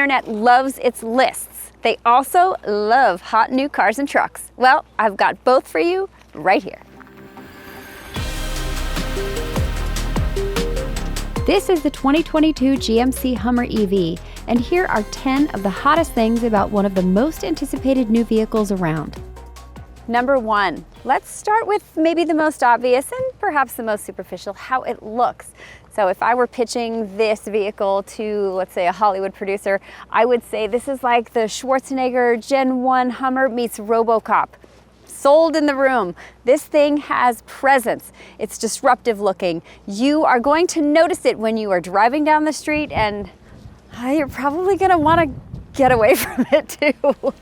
internet loves its lists. They also love hot new cars and trucks. Well, I've got both for you right here. This is the 2022 GMC Hummer EV, and here are 10 of the hottest things about one of the most anticipated new vehicles around. Number 1, let's start with maybe the most obvious and perhaps the most superficial, how it looks. So if I were pitching this vehicle to, let's say, a Hollywood producer, I would say this is like the Schwarzenegger Gen 1 Hummer meets RoboCop. Sold in the room. This thing has presence. It's disruptive looking. You are going to notice it when you are driving down the street, and you're probably going to want to get away from it too.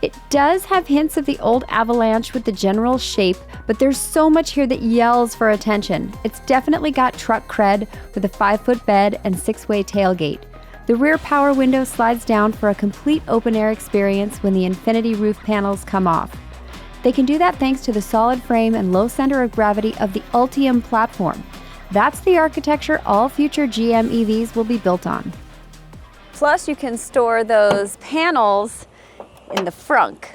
It does have hints of the old Avalanche with the general shape, but there's so much here that yells for attention. It's definitely got truck cred with a 5-foot bed and 6-way tailgate. The rear power window slides down for a complete open-air experience when the infinity roof panels come off. They can do that thanks to the solid frame and low center of gravity of the Ultium platform. That's the architecture all future GM EVs will be built on. Plus, you can store those panels in the frunk,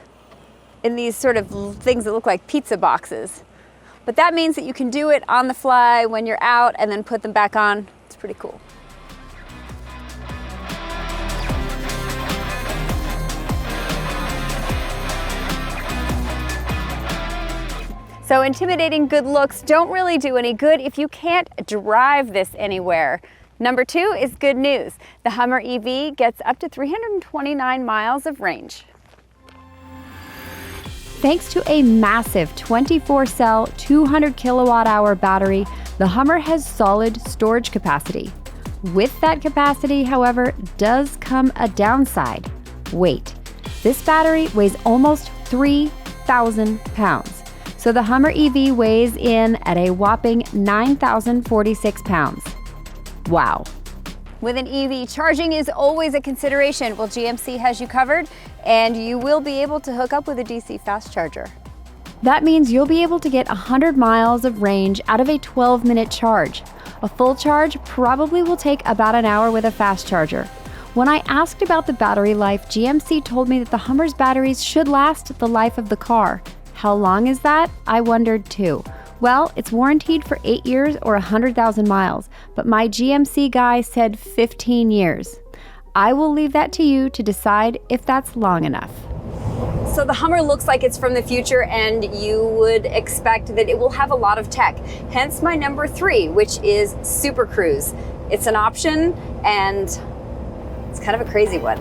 in these sort of things that look like pizza boxes. But that means that you can do it on the fly when you're out and then put them back on. It's pretty cool. So intimidating good looks don't really do any good if you can't drive this anywhere. Number 2 is good news. The Hummer EV gets up to 329 miles of range. Thanks to a massive 24-cell, 200 kilowatt-hour battery, the Hummer has solid storage capacity. With that capacity, however, does come a downside: weight. This battery weighs almost 3,000 pounds. So the Hummer EV weighs in at a whopping 9,046 pounds. Wow. With an EV, charging is always a consideration. Well, GMC has you covered, and you will be able to hook up with a DC fast charger. That means you'll be able to get 100 miles of range out of a 12-minute charge. A full charge probably will take about an hour with a fast charger. When I asked about the battery life, GMC told me that the Hummer's batteries should last the life of the car. How long is that? I wondered too. Well, it's warranted for 8 years or 100,000 miles, but my GMC guy said 15 years. I will leave that to you to decide if that's long enough. So the Hummer looks like it's from the future, and you would expect that it will have a lot of tech. Hence my number 3, which is Super Cruise. It's an option, and it's kind of a crazy one.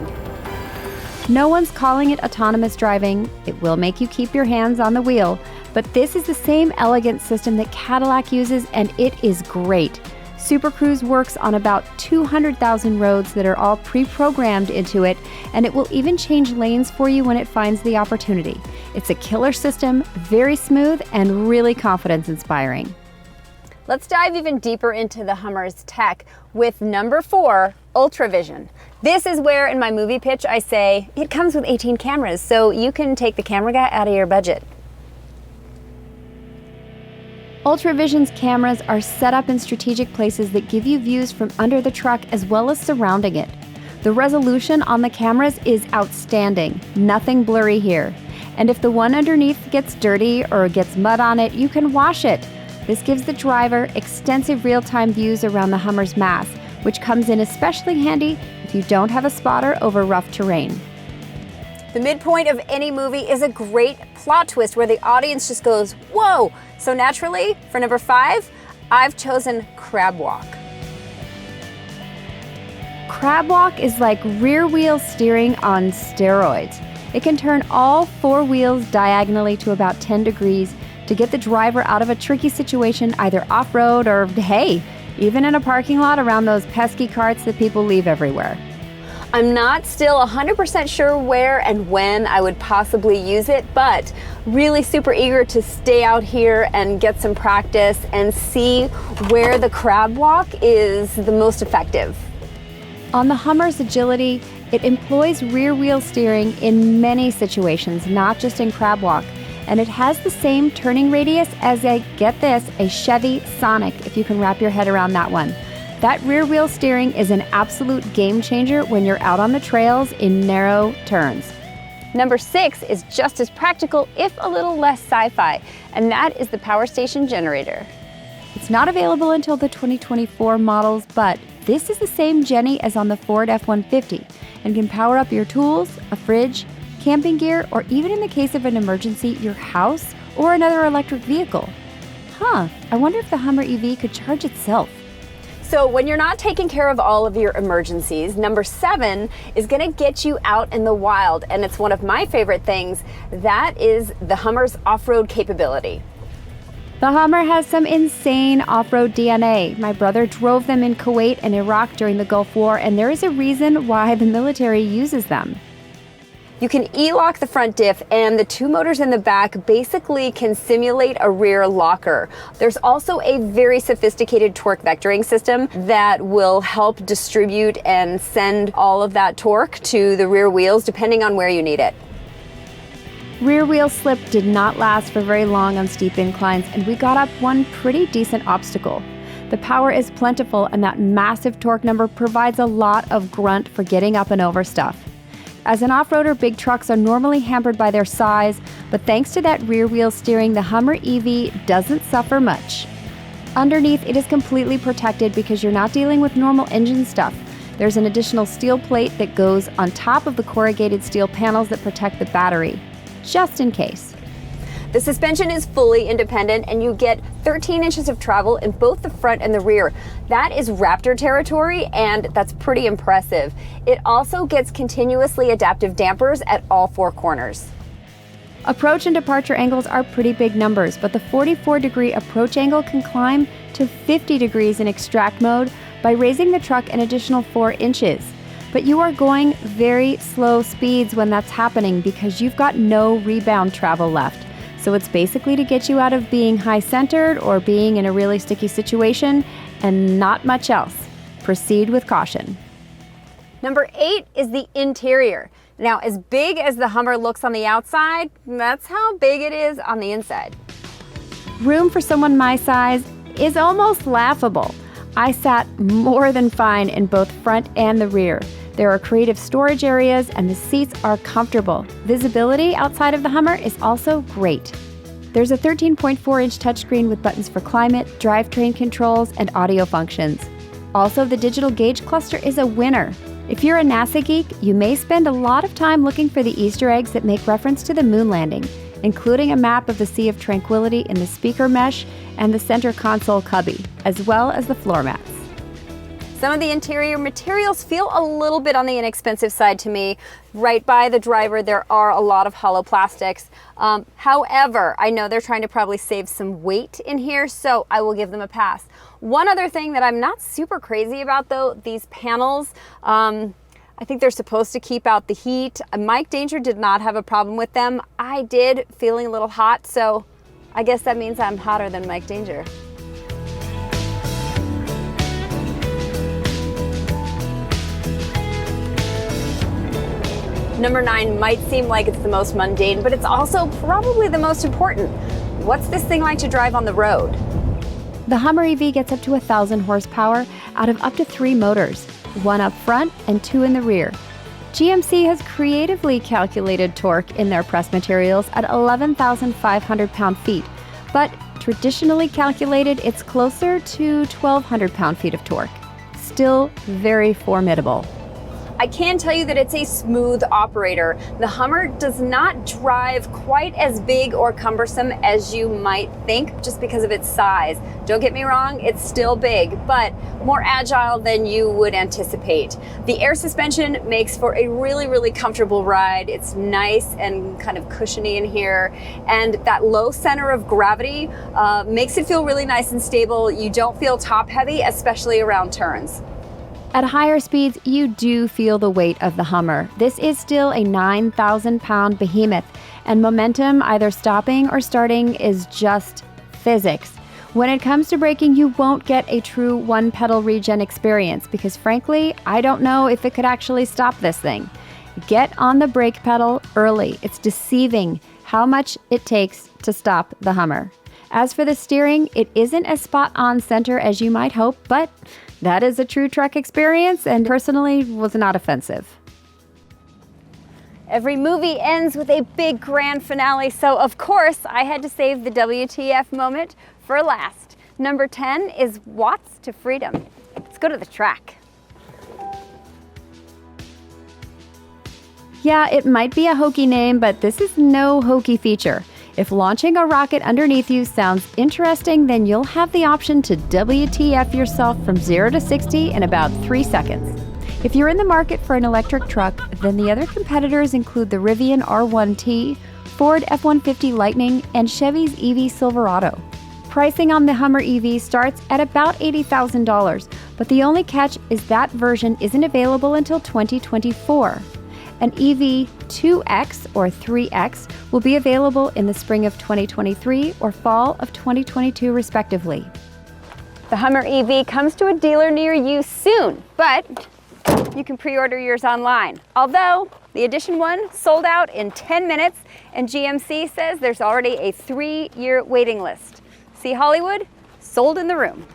No one's calling it autonomous driving. It will make you keep your hands on the wheel, but this is the same elegant system that Cadillac uses, and it is great. Super Cruise works on about 200,000 roads that are all pre-programmed into it, and it will even change lanes for you when it finds the opportunity. It's a killer system, very smooth, and really confidence-inspiring. Let's dive even deeper into the Hummer's tech with number 4, UltraVision. This is where in my movie pitch I say, it comes with 18 cameras, so you can take the camera guy out of your budget. UltraVision's cameras are set up in strategic places that give you views from under the truck as well as surrounding it. The resolution on the cameras is outstanding, nothing blurry here. And if the one underneath gets dirty or gets mud on it, you can wash it. This gives the driver extensive real-time views around the Hummer's mass, which comes in especially handy if you don't have a spotter over rough terrain. The midpoint of any movie is a great plot twist where the audience just goes, whoa! So naturally, for number 5, I've chosen Crab Walk. Crab Walk is like rear wheel steering on steroids. It can turn all 4 wheels diagonally to about 10 degrees to get the driver out of a tricky situation, either off-road or, hey, even in a parking lot around those pesky carts that people leave everywhere. I'm not still 100% sure where and when I would possibly use it, but really super eager to stay out here and get some practice and see where the crab walk is the most effective. On the Hummer's agility, it employs rear wheel steering in many situations, not just in crab walk. And it has the same turning radius as get this, a Chevy Sonic, if you can wrap your head around that one. That rear wheel steering is an absolute game changer when you're out on the trails in narrow turns. Number 6 is just as practical, if a little less sci-fi, and that is the power station generator. It's not available until the 2024 models, but this is the same Jenny as on the Ford F-150 and can power up your tools, a fridge, camping gear, or even in the case of an emergency, your house or another electric vehicle. I wonder if the Hummer EV could charge itself. So when you're not taking care of all of your emergencies, number 7 is gonna get you out in the wild, and it's one of my favorite things. That is the Hummer's off-road capability. The Hummer has some insane off-road DNA. My brother drove them in Kuwait and Iraq during the Gulf War, and there is a reason why the military uses them. You can e-lock the front diff, and the 2 motors in the back basically can simulate a rear locker. There's also a very sophisticated torque vectoring system that will help distribute and send all of that torque to the rear wheels depending on where you need it. Rear wheel slip did not last for very long on steep inclines, and we got up one pretty decent obstacle. The power is plentiful, and that massive torque number provides a lot of grunt for getting up and over stuff. As an off-roader, big trucks are normally hampered by their size, but thanks to that rear wheel steering, the Hummer EV doesn't suffer much. Underneath, it is completely protected because you're not dealing with normal engine stuff. There's an additional steel plate that goes on top of the corrugated steel panels that protect the battery, just in case. The suspension is fully independent, and you get 13 inches of travel in both the front and the rear. That is Raptor territory, and that's pretty impressive. It also gets continuously adaptive dampers at all 4 corners. Approach and departure angles are pretty big numbers, but the 44-degree approach angle can climb to 50 degrees in extract mode by raising the truck an additional 4 inches. But you are going very slow speeds when that's happening because you've got no rebound travel left. So it's basically to get you out of being high-centered or being in a really sticky situation, and not much else. Proceed with caution. Number 8 is the interior. Now, as big as the Hummer looks on the outside, that's how big it is on the inside. Room for someone my size is almost laughable. I sat more than fine in both front and the rear. There are creative storage areas, and the seats are comfortable. Visibility outside of the Hummer is also great. There's a 13.4-inch touchscreen with buttons for climate, drivetrain controls, and audio functions. Also, the digital gauge cluster is a winner. If you're a NASA geek, you may spend a lot of time looking for the Easter eggs that make reference to the moon landing, including a map of the Sea of Tranquility in the speaker mesh and the center console cubby, as well as the floor mats. Some of the interior materials feel a little bit on the inexpensive side to me. Right by the driver, there are a lot of hollow plastics. However, I know they're trying to probably save some weight in here, so I will give them a pass. One other thing that I'm not super crazy about, though, these panels, I think they're supposed to keep out the heat. Mike Danger did not have a problem with them. I did, feeling a little hot, so I guess that means I'm hotter than Mike Danger. Number 9 might seem like it's the most mundane, but it's also probably the most important. What's this thing like to drive on the road? The Hummer EV gets up to 1,000 horsepower out of up to 3 motors, 1 up front and 2 in the rear. GMC has creatively calculated torque in their press materials at 11,500 pound-feet, but traditionally calculated, it's closer to 1,200 pound-feet of torque. Still very formidable. I can tell you that it's a smooth operator. The Hummer does not drive quite as big or cumbersome as you might think just because of its size. Don't get me wrong, it's still big, but more agile than you would anticipate. The air suspension makes for a really, really comfortable ride. It's nice and kind of cushiony in here, and that low center of gravity makes it feel really nice and stable. You don't feel top heavy, especially around turns. At higher speeds, you do feel the weight of the Hummer. This is still a 9,000-pound behemoth, and momentum, either stopping or starting, is just physics. When it comes to braking, you won't get a true one-pedal regen experience because, frankly, I don't know if it could actually stop this thing. Get on the brake pedal early. It's deceiving how much it takes to stop the Hummer. As for the steering, it isn't as spot-on center as you might hope, but that is a true truck experience and personally was not offensive. Every movie ends with a big grand finale, so of course I had to save the WTF moment for last. Number 10 is Watts to Freedom. Let's go to the track. Yeah, it might be a hokey name, but this is no hokey feature. If launching a rocket underneath you sounds interesting, then you'll have the option to WTF yourself from 0 to 60 in about 3 seconds. If you're in the market for an electric truck, then the other competitors include the Rivian R1T, Ford F-150 Lightning, and Chevy's EV Silverado. Pricing on the Hummer EV starts at about $80,000, but the only catch is that version isn't available until 2024. An EV 2X or 3X will be available in the spring of 2023 or fall of 2022 respectively. The Hummer EV comes to a dealer near you soon, but you can pre-order yours online. Although the Edition 1 sold out in 10 minutes and GMC says there's already a 3-year waiting list. See Hollywood? Sold in the room.